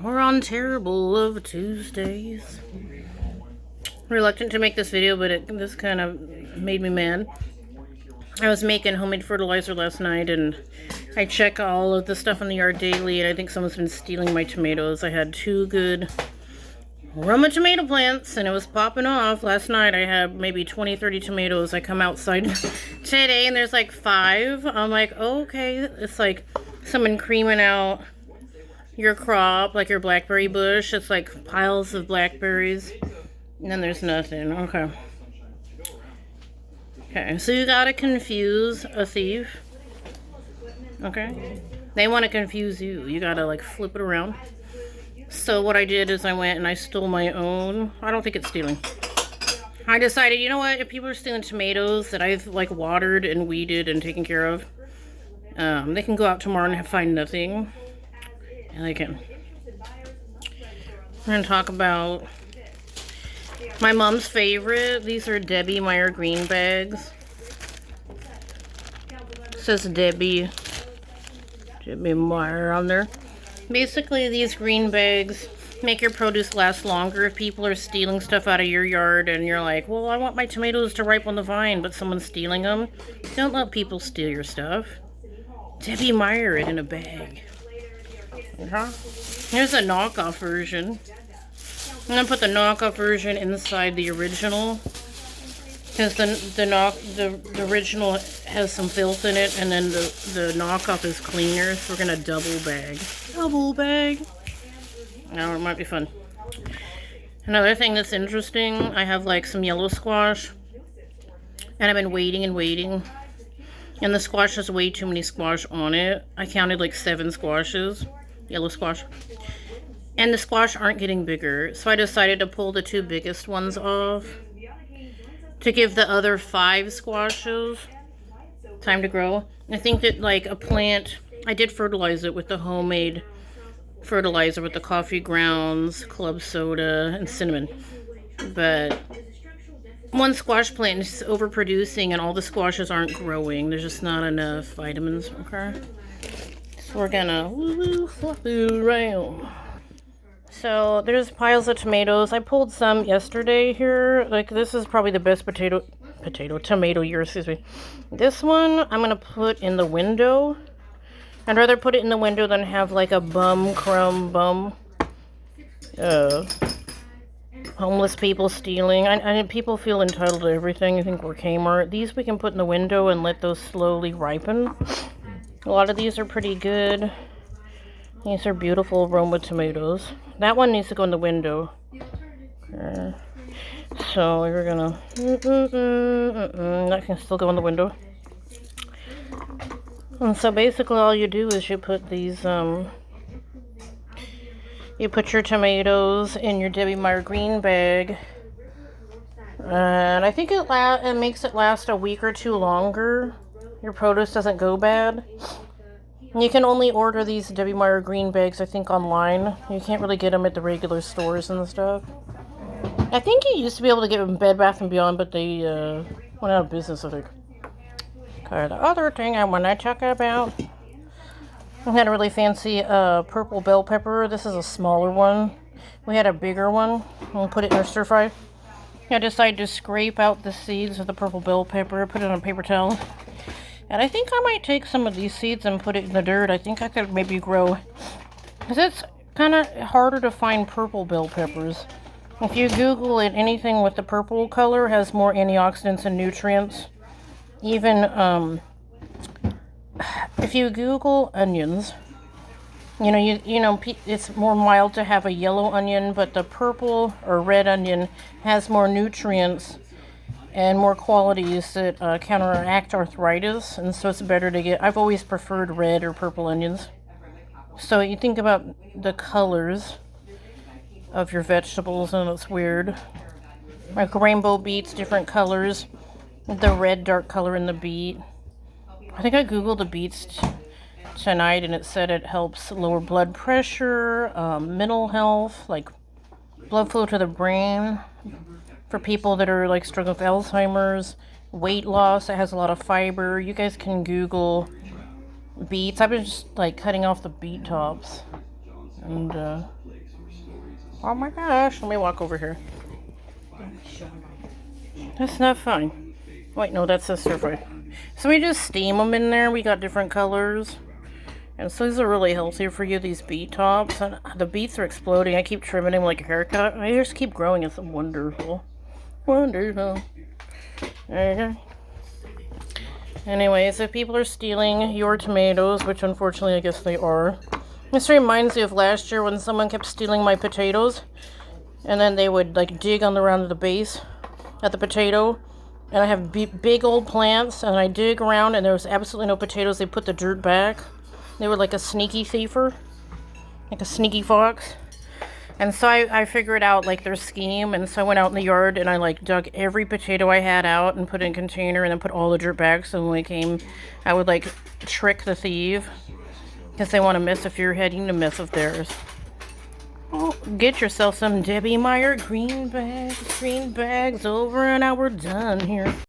We're on terrible of Tuesdays. Reluctant to make this video, but this kind of made me mad. I was making homemade fertilizer last night, and I check all of the stuff in the yard daily, and I think someone's been stealing my tomatoes. I had 2 good Roma tomato plants, and it was popping off. Last night I had maybe 20-30 tomatoes. I come outside today, and there's like 5. I'm like, oh, okay. It's like someone creaming out your crop, like your blackberry bush. It's like piles of blackberries, and then there's nothing. Okay, so you gotta confuse a thief. Okay, they want to confuse you. You gotta like flip it around. So what I did is I went and I stole my own. I don't think it's stealing. I decided, you know what, if people are stealing tomatoes that I've like watered and weeded and taken care of, they can go out tomorrow and find nothing. And they can. We're gonna talk about my mom's favorite. These are Debby Meyer green bags. It says Debby Meyer on there. Basically, these green bags make your produce last longer. If people are stealing stuff out of your yard and you're like, well, I want my tomatoes to ripe on the vine, but someone's stealing them, don't let people steal your stuff. Debby Meyer it in a bag. Here's a knockoff version. I'm gonna put the knockoff version inside the original, because the original has some filth in it, and then the knockoff is cleaner. So we're gonna double bag. Now it might be fun. Another thing that's interesting, I have like some yellow squash, and I've been waiting, and the squash has way too many squash on it. I counted like 7 squashes, yellow squash. And the squash aren't getting bigger, so I decided to pull the 2 biggest ones off to give the other 5 squashes time to grow. I think that like a plant, I did fertilize it with the homemade fertilizer with the coffee grounds, club soda, and cinnamon. But one squash plant is overproducing and all the squashes aren't growing. There's just not enough vitamins, okay? So we're gonna flop it around. So there's piles of tomatoes. I pulled some yesterday here. Like this is probably the best tomato year, excuse me. This one I'm gonna put in the window. I'd rather put it in the window than have like a crumb homeless people stealing. I people feel entitled to everything. I think we're Kmart. These we can put in the window and let those slowly ripen. A lot of these are pretty good. These are beautiful Roma tomatoes. That one needs to go in the window. Okay. So we're gonna... that can still go in the window. And so basically all you do is you put these... you put your tomatoes in your Debby Meyer green bag. And I think it makes it last a week or 2 longer. Your produce doesn't go bad. You can only order these Debby Meyer green bags, I think, online. You can't really get them at the regular stores and stuff. I think you used to be able to get them in Bed Bath & Beyond, but they went out of business, I think. Okay, the other thing I want to talk about, we had a really fancy purple bell pepper. This is a smaller one. We had a bigger one. We'll put it in our stir fry. I decided to scrape out the seeds of the purple bell pepper, put it on a paper towel. And I think I might take some of these seeds and put it in the dirt. I think I could maybe grow, because it's kind of harder to find purple bell peppers. If you Google it, anything with the purple color has more antioxidants and nutrients. Even if you Google onions, you know, it's more mild to have a yellow onion, but the purple or red onion has more nutrients and more qualities that counteract arthritis, and so it's better to get... I've always preferred red or purple onions. So you think about the colors of your vegetables, and it's weird. Like rainbow beets, different colors. The red dark color in the beet. I think I Googled the beets tonight, and it said it helps lower blood pressure, mental health, like blood flow to the brain. For people that are like struggling with Alzheimer's, weight loss, it has a lot of fiber. You guys can Google beets. I've been just like cutting off the beet tops and Oh my gosh, let me walk over here. That's not fine. Wait, no, that's the stir fry. So we just steam them in there. We got different colors. And so these are really healthy for you, these beet tops. And the beets are exploding. I keep trimming them like a haircut. I just keep growing. It's wonderful. Wonderful. Okay. Anyways, if people are stealing your tomatoes, which unfortunately I guess they are. This reminds me of last year when someone kept stealing my potatoes. And then they would like dig on the around of the base at the potato. And I have big old plants. And I dig around and there was absolutely no potatoes. They put the dirt back. They were like a sneaky thiefer, like a sneaky fox. And so I figured out like their scheme. And so I went out in the yard and I like dug every potato I had out and put it in a container and then put all the dirt back. So when we came, I would like trick the thief because they want to mess if you're heading to mess with theirs. Oh, get yourself some Debby Meyer green bags over and now we're done here.